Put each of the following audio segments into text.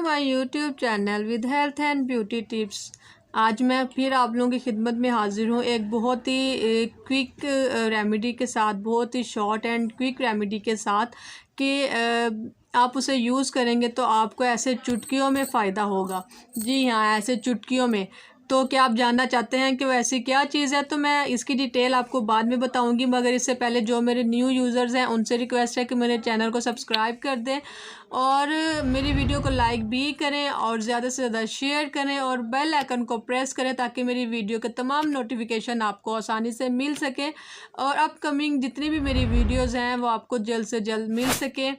To my YouTube channel with health and beauty tips. आज मैं फिर आप लोगों की खिदमत में हाजिर हूँ एक बहुत ही क्विक रेमेडी के साथ, बहुत ही शॉर्ट एंड क्विक रेमेडी के साथ कि आप उसे यूज़ करेंगे तो आपको ऐसे चुटकियों में फ़ायदा होगा। जी हाँ, ऐसे चुटकियों में। तो क्या आप जानना चाहते हैं कि वो ऐसी क्या चीज़ है? तो मैं इसकी डिटेल आपको बाद में बताऊंगी, मगर इससे पहले जो मेरे न्यू यूज़र्स हैं उनसे रिक्वेस्ट है कि मेरे चैनल को सब्सक्राइब कर दें और मेरी वीडियो को लाइक भी करें और ज़्यादा से ज़्यादा शेयर करें और बेल आइकन को प्रेस करें ताकि मेरी वीडियो के तमाम नोटिफिकेशन आपको आसानी से मिल सके और अपकमिंग जितनी भी मेरी वीडियोज़ हैं वो आपको जल्द से जल्द मिल सके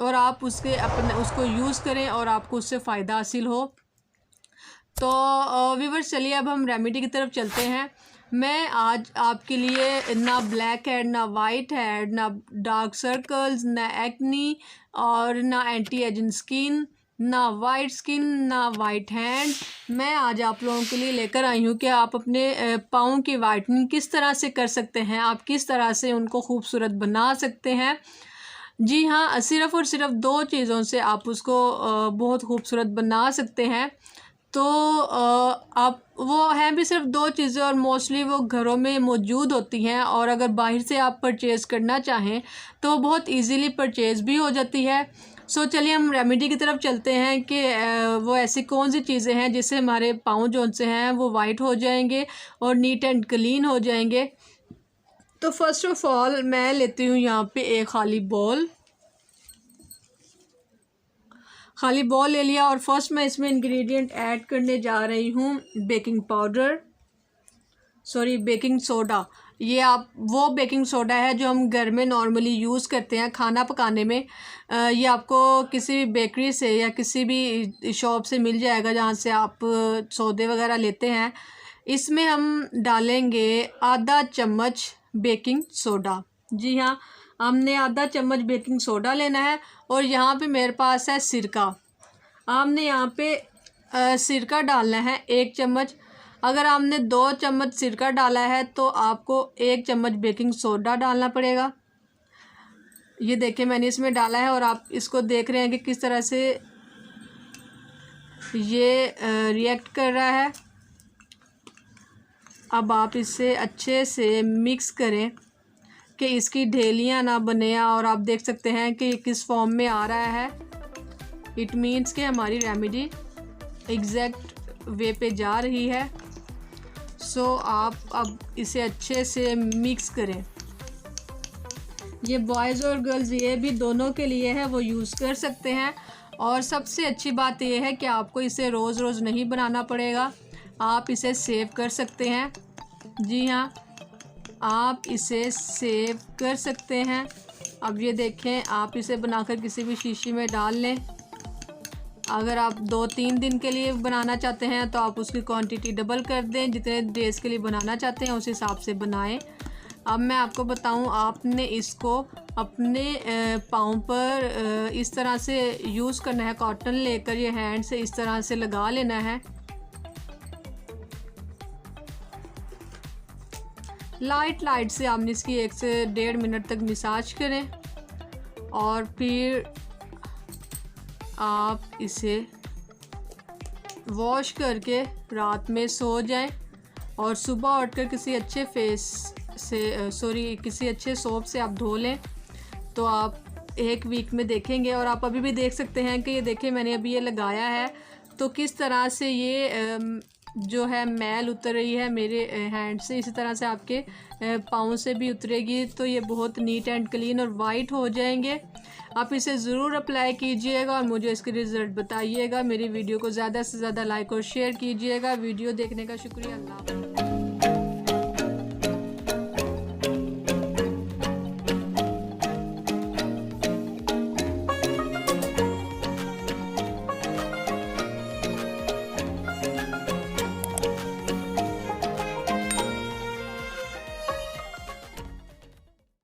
और आप उसको यूज़ करें और आपको उससे फ़ायदा हासिल हो। तो व्यूअर्स, चलिए अब हम रेमेडी की तरफ चलते हैं। मैं आज आपके लिए ना ब्लैक हेड, ना वाइट हेड, ना डार्क सर्कल्स, ना एक्नी और ना एंटी एजिंग स्किन, ना वाइट स्किन, ना वाइट हैंड, मैं आज आप लोगों के लिए लेकर आई हूँ कि आप अपने पाँव की वाइटनिंग किस तरह से कर सकते हैं, आप किस तरह से उनको खूबसूरत बना सकते हैं। जी हाँ, सिर्फ़ और सिर्फ 2 चीज़ों से आप उसको बहुत खूबसूरत बना सकते हैं। तो आप वो हैं भी सिर्फ 2 चीज़ें और मोस्टली वो घरों में मौजूद होती हैं और अगर बाहर से आप परचेज़ करना चाहें तो बहुत इजीली परचेज़ भी हो जाती है। सो चलिए हम रेमेडी की तरफ चलते हैं कि वो ऐसी कौन सी चीज़ें हैं जिससे हमारे पाँव जो से हैं वो वाइट हो जाएंगे और नीट एंड क्लीन हो जाएंगे। तो फर्स्ट ऑफ़ ऑल मैं लेती हूँ यहाँ पे एक खाली बॉल ले लिया और फर्स्ट मैं इसमें इंग्रेडिएंट ऐड करने जा रही हूँ बेकिंग सोडा। ये आप वो बेकिंग सोडा है जो हम घर में नॉर्मली यूज़ करते हैं खाना पकाने में। ये आपको किसी भी बेकरी से या किसी भी शॉप से मिल जाएगा जहाँ से आप सौदे वगैरह लेते हैं। इसमें हम डालेंगे आधा चम्मच बेकिंग सोडा। जी हाँ, हमने आधा चम्मच बेकिंग सोडा लेना है और यहाँ पे मेरे पास है सिरका। हमने यहाँ पे सिरका डालना है 1 चम्मच। अगर आपने 2 चम्मच सिरका डाला है तो आपको 1 चम्मच बेकिंग सोडा डालना पड़ेगा। ये देखिए मैंने इसमें डाला है और आप इसको देख रहे हैं कि किस तरह से ये रिएक्ट कर रहा है। अब आप इसे अच्छे से मिक्स करें कि इसकी ढेलियाँ ना बने और आप देख सकते हैं कि किस फॉर्म में आ रहा है। इट मीन्स कि हमारी रेमेडी एग्जैक्ट वे पे जा रही है। सो आप अब इसे अच्छे से मिक्स करें। ये बॉयज़ और गर्ल्स ये भी दोनों के लिए है, वो यूज़ कर सकते हैं। और सबसे अच्छी बात यह है कि आपको इसे रोज़ रोज़ नहीं बनाना पड़ेगा, आप इसे सेव कर सकते हैं। जी हाँ, आप इसे सेव कर सकते हैं। अब ये देखें, आप इसे बनाकर किसी भी शीशी में डाल लें। अगर आप 2-3 दिन के लिए बनाना चाहते हैं तो आप उसकी क्वांटिटी डबल कर दें, जितने डेज़ के लिए बनाना चाहते हैं उस हिसाब से बनाएं। अब मैं आपको बताऊं, आपने इसको अपने पाँव पर इस तरह से यूज़ करना है। कॉटन लेकर ये हैंड से इस तरह से लगा लेना है। लाइट से आपने इसकी 1 से 1.5 मिनट तक मसाज करें और फिर आप इसे वॉश करके रात में सो जाएं और सुबह उठकर किसी अच्छे किसी अच्छे सोप से आप धो लें तो आप 1 वीक में देखेंगे। और आप अभी भी देख सकते हैं कि ये देखिए मैंने अभी ये लगाया है तो किस तरह से ये जो है मैल उतर रही है मेरे हैंड से, इसी तरह से आपके पाँव से भी उतरेगी। तो ये बहुत नीट एंड क्लीन और वाइट हो जाएंगे। आप इसे ज़रूर अप्लाई कीजिएगा और मुझे इसके रिज़ल्ट बताइएगा। मेरी वीडियो को ज़्यादा से ज़्यादा लाइक और शेयर कीजिएगा। वीडियो देखने का शुक्रिया। अल्लाह।